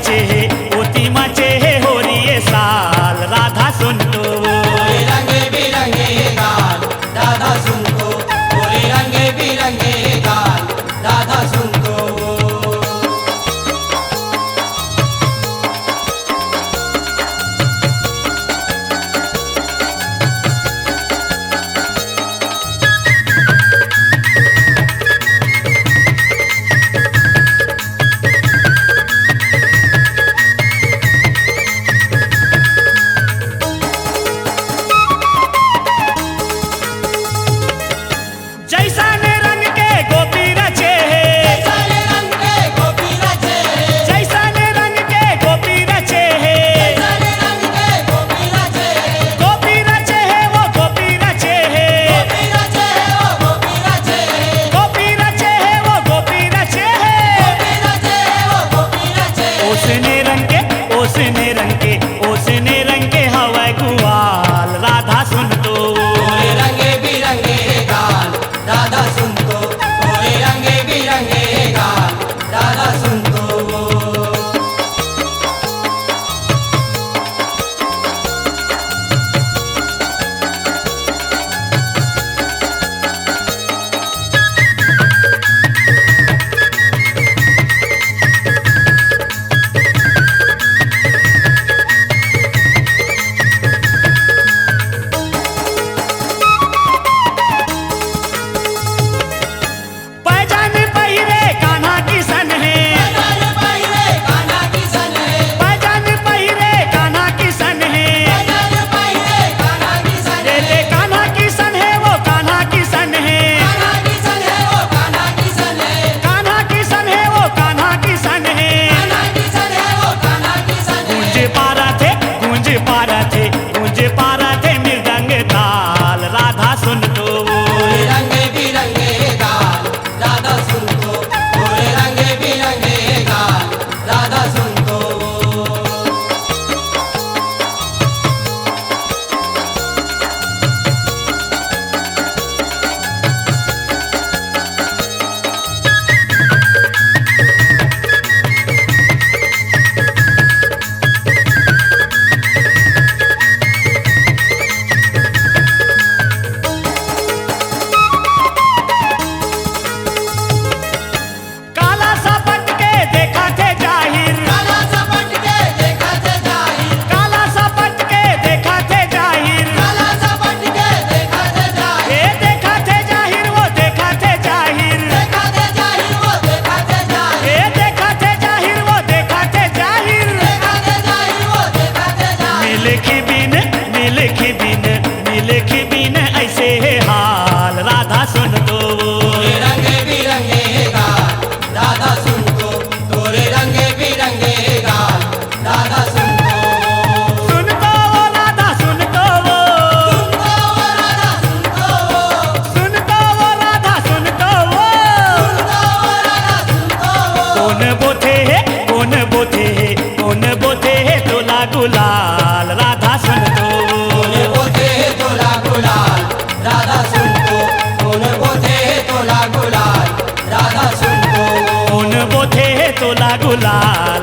माचे ओती माचे हो रही है साल राधा सुन तो रंगे बिरंगे गाल राधा सुन तो गोरे रंगे बिरंगे गाल राधा सुन तो जैसा ने रंग के गोपी रचे जैसा ने रंग के गोपी रचे जैसा ने रंग के गोपी रचे जैसा ने रंग के गोपी रचे गोपी रचे है वो गोपी रचे गोपी रचे वो गोपी रचे गोपी रचे है वो गोपी रचे गोपी रचे वो गोपी रचे ओसने रंग के ओसने रंग के ओसने रंग के हवा गुआल राधा सुन तो गोरे रंगे बिरंगे गाल राधा सुन तो गोरे रंगे बिरंगे गाल राधा सुन तो पैजान पहिरे कान्हा किसन है पैजान पहिरे कान्हा किसन है पैजान पहिरे कान्हा किसन है पैजान पहिरे कान्हा किसन ये है ले कान्हा किसन है वो कान्हा किसन है कान्हा किसन है वो कान्हा किसन है कान्हा किसन है वो कान्हा किसन है कान्हा किसन है वो कान्हा किसन है गूंज पारा थे गूंज पारा थे गूंज पारा थे मृदंग ताल राधा सुन तो गोरे रंगे बिरंगे गाल राधा सुन तो गोरे रंगे बिरंगे गाल राधा सुन तो काला सा पट के देखा थे जाहिर काला सपट के देखा थे जाहिर काला सा पट के देखा थे जाहिर काला सपट के देखा थे जाहिर ये देखा थे जाहिर वो देखा थे जाहिर देखा थे जाहिर वो देखा थे जाहिर ये देखा थे जाहिर वो देखा थे जाहिर देखा थे जाहिर वो देखा थे जाहिर मिलखी बिन मिलखी बिन मिलखी बिन ऐसे है हाल राधा सुन तो गोरे रंगे बिरंगे गाल राधा सुन तो गोरे रंगे बिरंगे गाल राधा सुन तो सुन तो वो राधा सुन तो वो सुन तो वो राधा सुन तो वो कौन बोथे है कौन बोथे है कौन बोथे है तोला गुलाल राधा सुन तो राधा सुन तो कौन बोथे तोला गुलाल राधा सुन तो कौन बोथे है तोला गुलाल